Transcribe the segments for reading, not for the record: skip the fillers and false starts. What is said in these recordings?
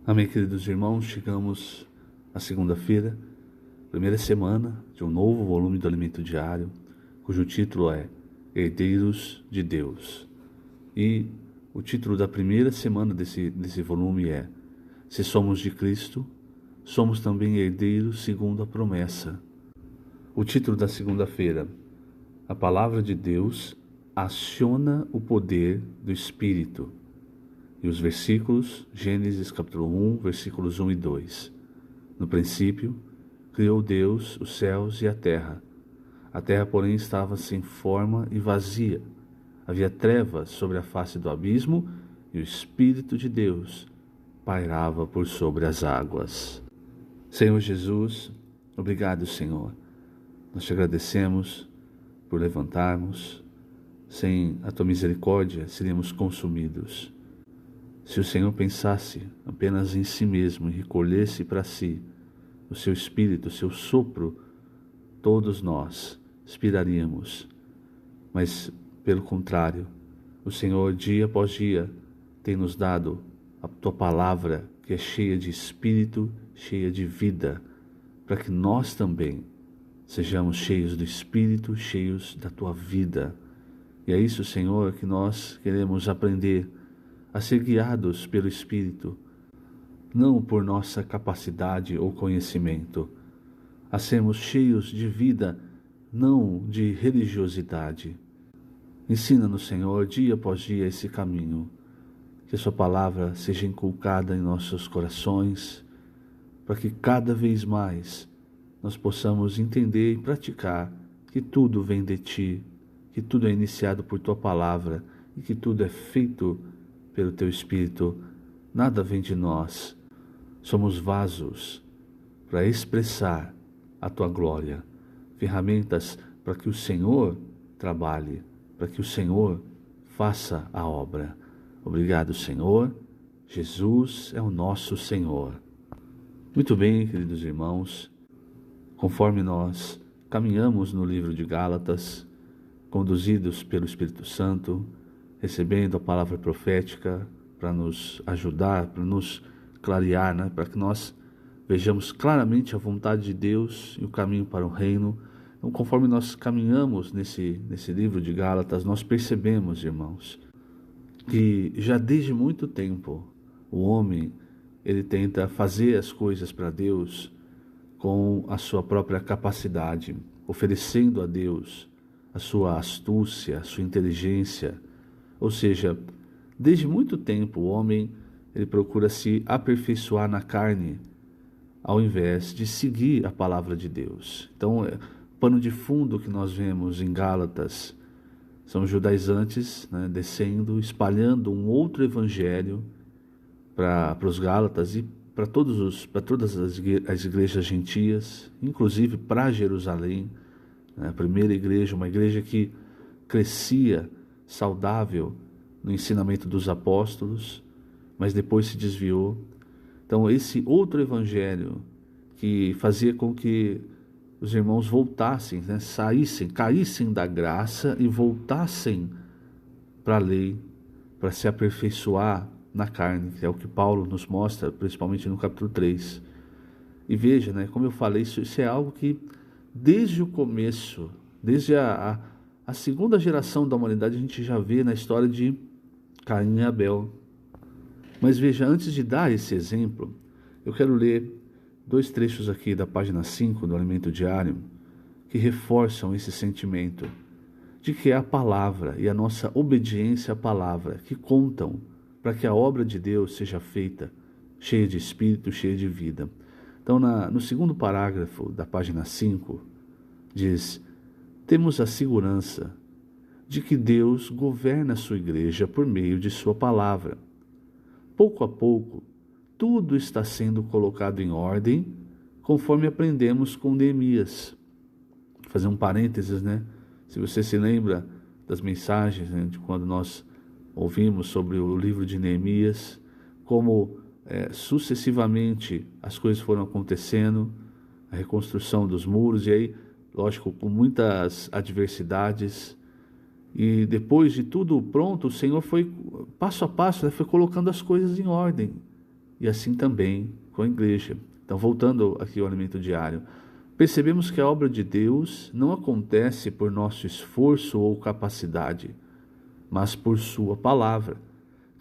Amém, queridos irmãos, chegamos à segunda-feira, primeira semana de um novo volume do Alimento Diário, cujo título é Herdeiros de Deus. E o título da primeira semana desse volume é Se somos de Cristo, somos também herdeiros segundo a promessa. O título da segunda-feira, a palavra de Deus aciona o poder do Espírito. E os versículos, Gênesis capítulo 1, versículos 1 e 2. No princípio, criou Deus os céus e a terra. A terra, porém, estava sem forma e vazia. Havia trevas sobre a face do abismo e o Espírito de Deus pairava por sobre as águas. Senhor Jesus, obrigado, Senhor. Nós te agradecemos por levantarmos. Sem a tua misericórdia, seríamos consumidos. Se o Senhor pensasse apenas em si mesmo e recolhesse para si o seu espírito, o seu sopro, todos nós expiraríamos. Mas, pelo contrário, o Senhor, dia após dia, tem nos dado a tua palavra, que é cheia de espírito, cheia de vida, para que nós também sejamos cheios do espírito, cheios da tua vida. E é isso, Senhor, que nós queremos aprender, a ser guiados pelo Espírito, não por nossa capacidade ou conhecimento, a sermos cheios de vida, não de religiosidade. Ensina-nos, Senhor, dia após dia esse caminho, que a sua palavra seja inculcada em nossos corações, para que cada vez mais nós possamos entender e praticar que tudo vem de Ti, que tudo é iniciado por Tua palavra e que tudo é feito pelo Teu Espírito. Nada vem de nós. Somos vasos para expressar a Tua glória, ferramentas para que o Senhor trabalhe, para que o Senhor faça a obra. Obrigado, Senhor. Jesus é o nosso Senhor. Muito bem, queridos irmãos, conforme nós caminhamos no livro de Gálatas, conduzidos pelo Espírito Santo, recebendo a palavra profética para nos ajudar, para nos clarear, para que nós vejamos claramente a vontade de Deus e o caminho para o reino. Então, conforme nós caminhamos nesse livro de Gálatas, nós percebemos, irmãos, que já desde muito tempo o homem ele tenta fazer as coisas para Deus com a sua própria capacidade, oferecendo a Deus a sua astúcia, a sua inteligência. Ou seja, desde muito tempo o homem ele procura se aperfeiçoar na carne, ao invés de seguir a palavra de Deus. Então, o pano de fundo que nós vemos em Gálatas são os judaizantes, descendo, espalhando um outro evangelho para os Gálatas e para todas as igrejas gentias, inclusive para Jerusalém, a primeira igreja, uma igreja que crescia saudável no ensinamento dos apóstolos, mas depois se desviou. Então, esse outro evangelho que fazia com que os irmãos voltassem, caíssem da graça e voltassem para a lei, para se aperfeiçoar na carne, que é o que Paulo nos mostra, principalmente no capítulo 3. E veja, como eu falei, isso é algo que desde o começo, desde a segunda geração da humanidade, a gente já vê na história de Caim e Abel. Mas veja, antes de dar esse exemplo, eu quero ler 2 trechos aqui da página 5 do Alimento Diário, que reforçam esse sentimento de que é a palavra e a nossa obediência à palavra que contam para que a obra de Deus seja feita, cheia de espírito, cheia de vida. Então, no segundo parágrafo da página 5, diz: temos a segurança de que Deus governa a sua igreja por meio de sua palavra. Pouco a pouco, tudo está sendo colocado em ordem, conforme aprendemos com Neemias. Vou fazer um parênteses, Se você se lembra das mensagens, de quando nós ouvimos sobre o livro de Neemias, como sucessivamente as coisas foram acontecendo, a reconstrução dos muros, e aí, lógico, com muitas adversidades, e depois de tudo pronto, o Senhor foi, passo a passo, foi colocando as coisas em ordem. e assim também com a igreja. Então, voltando aqui ao alimento diário, percebemos que a obra de Deus não acontece por nosso esforço ou capacidade, mas por sua palavra,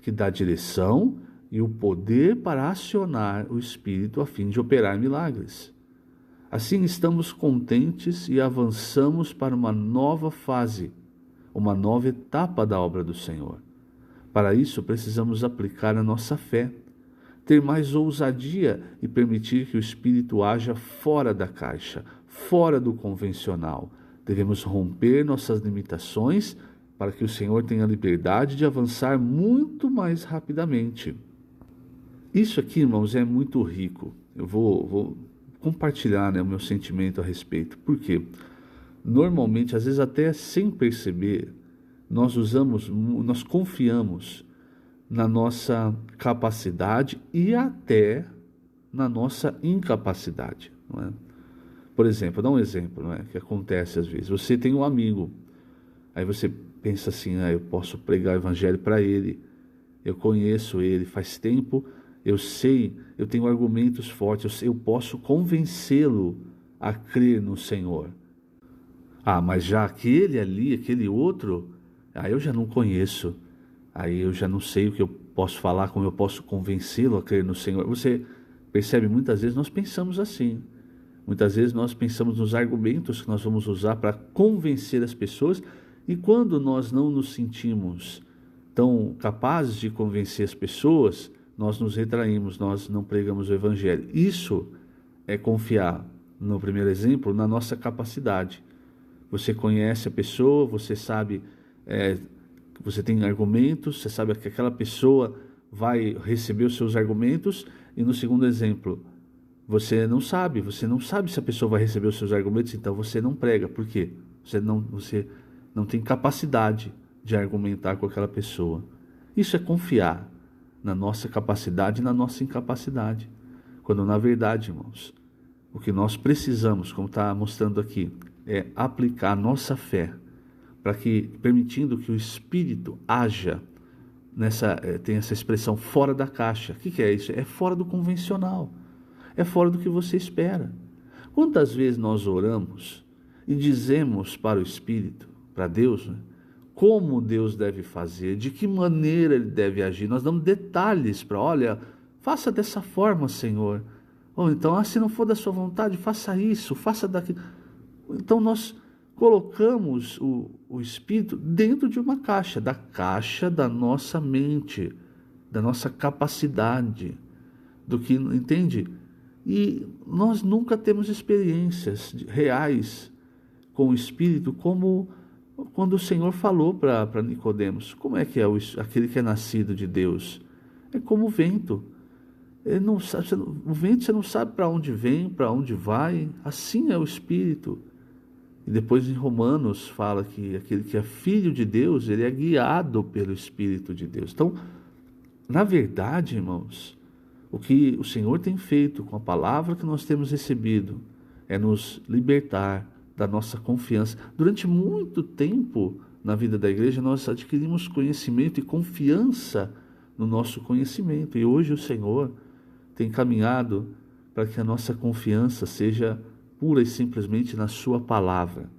que dá direção e o poder para acionar o Espírito a fim de operar milagres. Assim estamos contentes e avançamos para uma nova fase, uma nova etapa da obra do Senhor. Para isso, precisamos aplicar a nossa fé, ter mais ousadia e permitir que o Espírito haja fora da caixa, fora do convencional. Devemos romper nossas limitações para que o Senhor tenha liberdade de avançar muito mais rapidamente. Isso aqui, irmãos, é muito rico. Eu vou compartilhar, o meu sentimento a respeito. Por quê? Normalmente, às vezes até sem perceber, nós confiamos na nossa capacidade e até na nossa incapacidade, não é? Por exemplo, vou dar um exemplo, não é? Que acontece às vezes. Você tem um amigo, aí você pensa assim, eu posso pregar o evangelho para ele, eu conheço ele faz tempo, eu sei, eu tenho argumentos fortes, eu posso convencê-lo a crer no Senhor. Mas já aquele ali, aquele outro, eu já não conheço, aí eu já não sei o que eu posso falar, como eu posso convencê-lo a crer no Senhor. Você percebe, muitas vezes nós pensamos assim, muitas vezes nós pensamos nos argumentos que nós vamos usar para convencer as pessoas, e quando nós não nos sentimos tão capazes de convencer as pessoas, nós nos retraímos, nós não pregamos o Evangelho. Isso é confiar, no primeiro exemplo, na nossa capacidade. Você conhece a pessoa, você sabe, você tem argumentos, você sabe que aquela pessoa vai receber os seus argumentos, e no segundo exemplo, você não sabe se a pessoa vai receber os seus argumentos, então você não prega. Por quê? Você não tem capacidade de argumentar com aquela pessoa. Isso é confiar na nossa capacidade e na nossa incapacidade. Quando na verdade, irmãos, o que nós precisamos, como está mostrando aqui, é aplicar a nossa fé, para que, permitindo que o Espírito haja tem essa expressão fora da caixa. O que é isso? É fora do convencional, é fora do que você espera. Quantas vezes nós oramos e dizemos para o Espírito, para Deus, como Deus deve fazer, de que maneira Ele deve agir? Nós damos detalhes olha, faça dessa forma, Senhor. Ou então, se não for da sua vontade, faça isso, faça daquilo. Então nós colocamos o Espírito dentro de uma caixa, da caixa da nossa mente, da nossa capacidade, do que, entende? E nós nunca temos experiências reais com o Espírito, como quando o Senhor falou para Nicodemos. Como é que é aquele que é nascido de Deus? É como o vento. Ele não sabe, o vento você não sabe para onde vem, para onde vai. Assim é o Espírito. E depois em Romanos fala que aquele que é filho de Deus, ele é guiado pelo Espírito de Deus. Então, na verdade, irmãos, o que o Senhor tem feito com a palavra que nós temos recebido é nos libertar da nossa confiança. Durante muito tempo na vida da igreja, nós adquirimos conhecimento e confiança no nosso conhecimento. E hoje o Senhor tem caminhado para que a nossa confiança seja pura e simplesmente na sua palavra,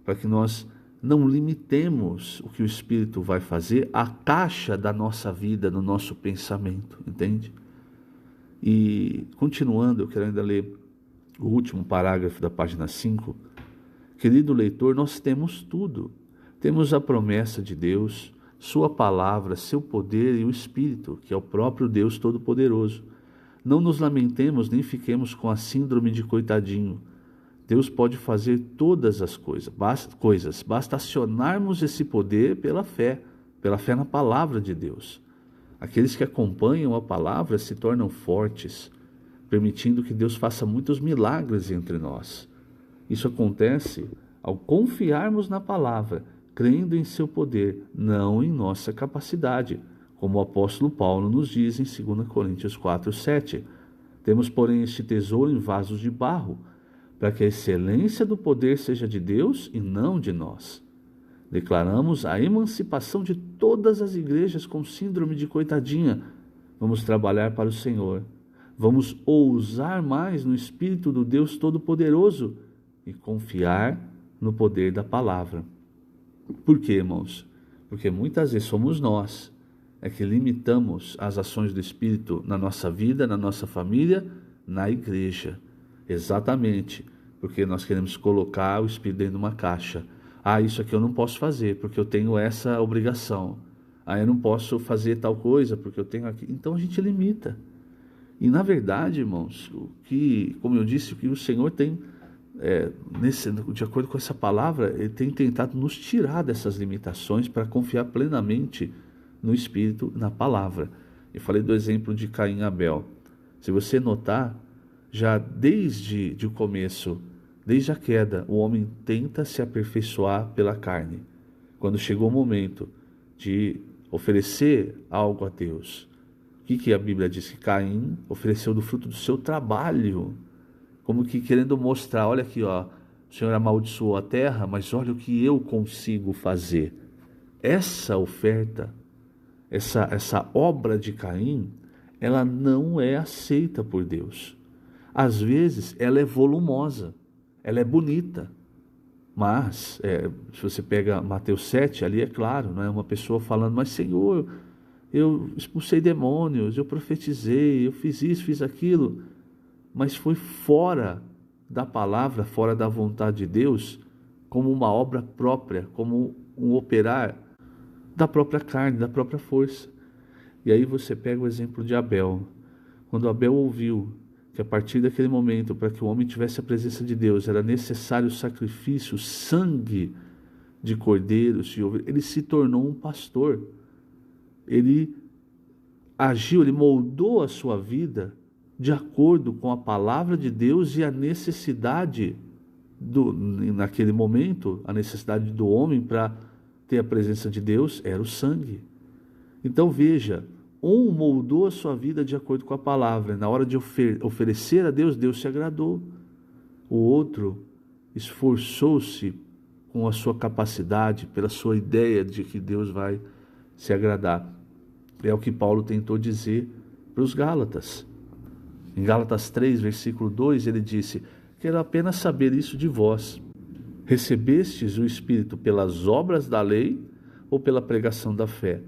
para que nós não limitemos o que o Espírito vai fazer à caixa da nossa vida, no nosso pensamento, entende? E continuando, eu quero ainda ler o último parágrafo da página 5. Querido leitor, nós temos tudo. Temos a promessa de Deus, sua palavra, seu poder e o Espírito, que é o próprio Deus Todo-Poderoso. Não nos lamentemos nem fiquemos com a síndrome de coitadinho. Deus pode fazer todas as coisas, basta acionarmos esse poder pela fé na palavra de Deus. Aqueles que acompanham a palavra se tornam fortes, permitindo que Deus faça muitos milagres entre nós. Isso acontece ao confiarmos na palavra, crendo em seu poder, não em nossa capacidade, como o apóstolo Paulo nos diz em 2 Coríntios 4:7. Temos, porém, este tesouro em vasos de barro, para que a excelência do poder seja de Deus e não de nós. Declaramos a emancipação de todas as igrejas com síndrome de coitadinha, vamos trabalhar para o Senhor, vamos ousar mais no Espírito do Deus Todo-Poderoso e confiar no poder da palavra. Por quê, irmãos? Porque muitas vezes somos nós que limitamos as ações do Espírito na nossa vida, na nossa família, na igreja. Exatamente, porque nós queremos colocar o Espírito dentro de uma caixa. Isso aqui eu não posso fazer, porque eu tenho essa obrigação. Eu não posso fazer tal coisa, porque eu tenho aqui. Então a gente limita. E na verdade, irmãos, como eu disse, o que o Senhor tem, de acordo com essa palavra, Ele tem tentado nos tirar dessas limitações para confiar plenamente no Espírito, na palavra. Eu falei do exemplo de Caim e Abel. Se você notar, já desde o começo, desde a queda, o homem tenta se aperfeiçoar pela carne. Quando chegou o momento de oferecer algo a Deus, o que a Bíblia diz? Que Caim ofereceu do fruto do seu trabalho, como que querendo mostrar, olha aqui, o Senhor amaldiçoou a terra, mas olha o que eu consigo fazer. Essa oferta, essa obra de Caim, ela não é aceita por Deus. Às vezes ela é volumosa, ela é bonita, mas se você pega Mateus 7, ali é claro, não é uma pessoa falando, mas Senhor, eu expulsei demônios, eu profetizei, eu fiz isso, fiz aquilo, mas foi fora da palavra, fora da vontade de Deus, como uma obra própria, como um operar da própria carne, da própria força. E aí você pega o exemplo de Abel. Quando Abel ouviu que a partir daquele momento, para que o homem tivesse a presença de Deus, era necessário sacrifício, sangue de cordeiros, de ovelhas, ele se tornou um pastor. Ele agiu, ele moldou a sua vida de acordo com a palavra de Deus e a necessidade, naquele momento, a necessidade do homem para ter a presença de Deus era o sangue. Então veja, um moldou a sua vida de acordo com a palavra. Na hora de oferecer a Deus, Deus se agradou. O outro esforçou-se com a sua capacidade, pela sua ideia de que Deus vai se agradar. É o que Paulo tentou dizer para os Gálatas. Em Gálatas 3, versículo 2, ele disse: quero apenas saber isso de vós. Recebestes o Espírito pelas obras da lei ou pela pregação da fé?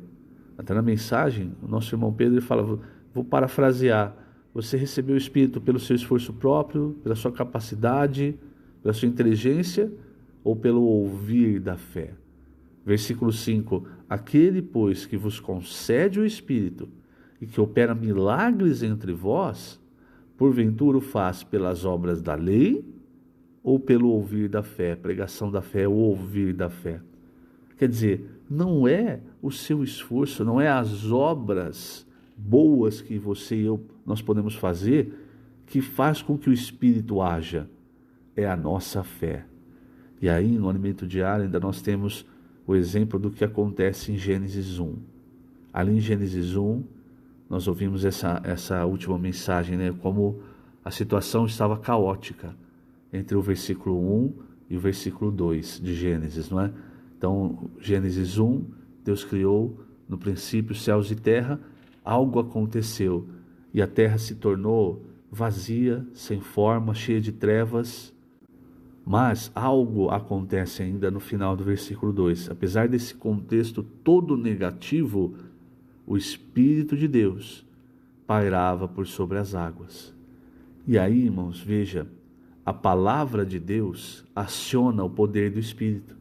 Até na mensagem, o nosso irmão Pedro ele fala, vou parafrasear, você recebeu o Espírito pelo seu esforço próprio, pela sua capacidade, pela sua inteligência ou pelo ouvir da fé? Versículo 5, aquele, pois, que vos concede o Espírito e que opera milagres entre vós, porventura o faz pelas obras da lei ou pelo ouvir da fé? Pregação da fé ou ouvir da fé. Quer dizer, não é o seu esforço, não é as obras boas que você e eu, nós podemos fazer, que faz com que o Espírito haja. É a nossa fé. E aí, no alimento diário, ainda nós temos o exemplo do que acontece em Gênesis 1. Ali em Gênesis 1, nós ouvimos essa última mensagem, né? Como a situação estava caótica entre o versículo 1 e o versículo 2 de Gênesis, não é? Então, Gênesis 1, Deus criou no princípio céus e terra, algo aconteceu e a terra se tornou vazia, sem forma, cheia de trevas. Mas algo acontece ainda no final do versículo 2. Apesar desse contexto todo negativo, o Espírito de Deus pairava por sobre as águas. E aí, irmãos, veja, a palavra de Deus aciona o poder do Espírito.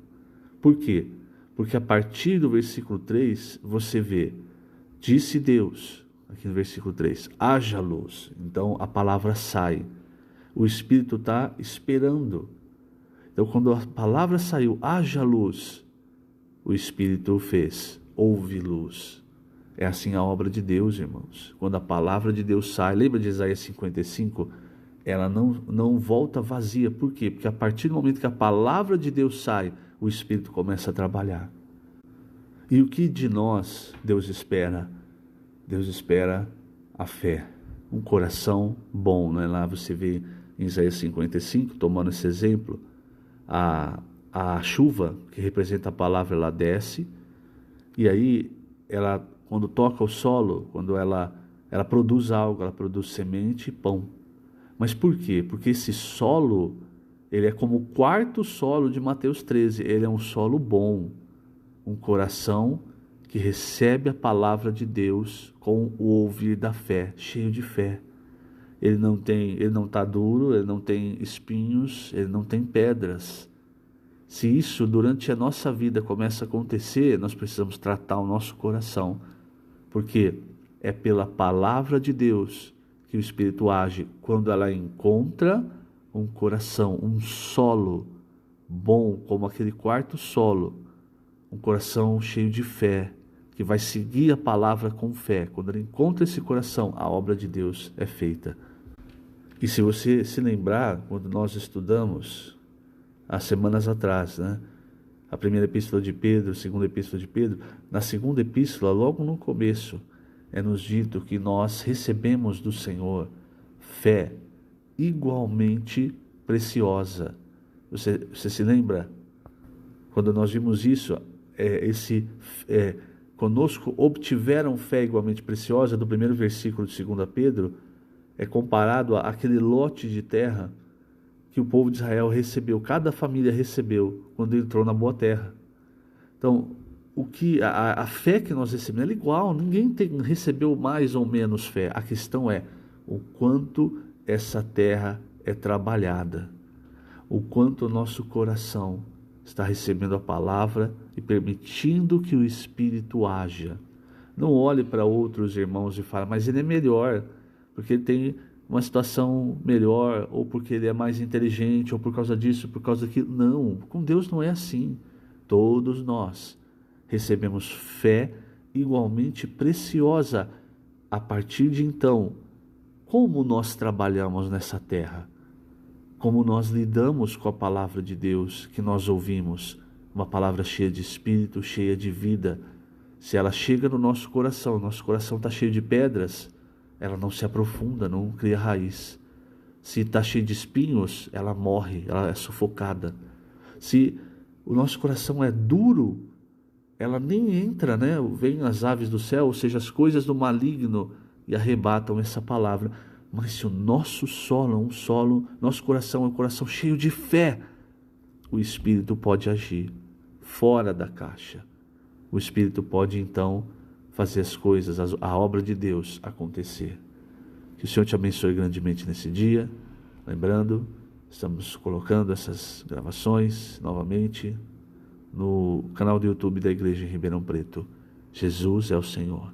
Por quê? Porque a partir do versículo 3, você vê, disse Deus, aqui no versículo 3, haja luz. Então a palavra sai. O Espírito está esperando. Então quando a palavra saiu, haja luz, o Espírito fez, houve luz. É assim a obra de Deus, irmãos. Quando a palavra de Deus sai, lembra de Isaías 55? Ela não volta vazia. Por quê? Porque a partir do momento que a palavra de Deus sai, o Espírito começa a trabalhar. E o que de nós Deus espera? Deus espera a fé, um coração bom, não é? Lá você vê em Isaías 55, tomando esse exemplo, a chuva, que representa a palavra, ela desce, e aí ela, quando toca o solo, quando ela ela produz algo, ela produz semente e pão. Mas por quê? Porque esse solo, ele é como o quarto solo de Mateus 13, ele é um solo bom, um coração que recebe a palavra de Deus com o ouvir da fé, cheio de fé. Ele não está duro, ele não tem espinhos, ele não tem pedras. Se isso durante a nossa vida começa a acontecer, nós precisamos tratar o nosso coração, porque é pela palavra de Deus que o Espírito age quando ela encontra um coração, um solo bom, como aquele quarto solo, um coração cheio de fé, que vai seguir a palavra com fé. Quando ele encontra esse coração, a obra de Deus é feita. E se você se lembrar, quando nós estudamos há semanas atrás, a primeira epístola de Pedro, a segunda epístola de Pedro, na segunda epístola, logo no começo, é nos dito que nós recebemos do Senhor fé igualmente preciosa. Você se lembra? Quando nós vimos isso, conosco obtiveram fé igualmente preciosa, do primeiro versículo de 2 Pedro, é comparado àquele lote de terra que o povo de Israel recebeu, cada família recebeu quando entrou na boa terra. Então, a fé que nós recebemos é igual, ninguém recebeu mais ou menos fé. A questão é o quanto essa terra é trabalhada, o quanto o nosso coração está recebendo a palavra e permitindo que o Espírito haja. Não olhe para outros irmãos e fale, mas ele é melhor, porque ele tem uma situação melhor, ou porque ele é mais inteligente, ou por causa disso, por causa daquilo. Não, com Deus não é assim. Todos nós recebemos fé igualmente preciosa. A partir de então, como nós trabalhamos nessa terra? Como nós lidamos com a palavra de Deus que nós ouvimos? Uma palavra cheia de espírito, cheia de vida. Se ela chega no nosso coração está cheio de pedras, ela não se aprofunda, não cria raiz. Se está cheio de espinhos, ela morre, ela é sufocada. Se o nosso coração é duro, ela nem entra, Vêm as aves do céu, ou seja, as coisas do maligno, e arrebatam essa palavra. Mas se o nosso nosso coração é um coração cheio de fé, o Espírito pode agir fora da caixa. O Espírito pode então fazer as coisas, a obra de Deus acontecer. Que o Senhor te abençoe grandemente nesse dia. Lembrando, estamos colocando essas gravações novamente no canal do YouTube da Igreja em Ribeirão Preto. Jesus é o Senhor.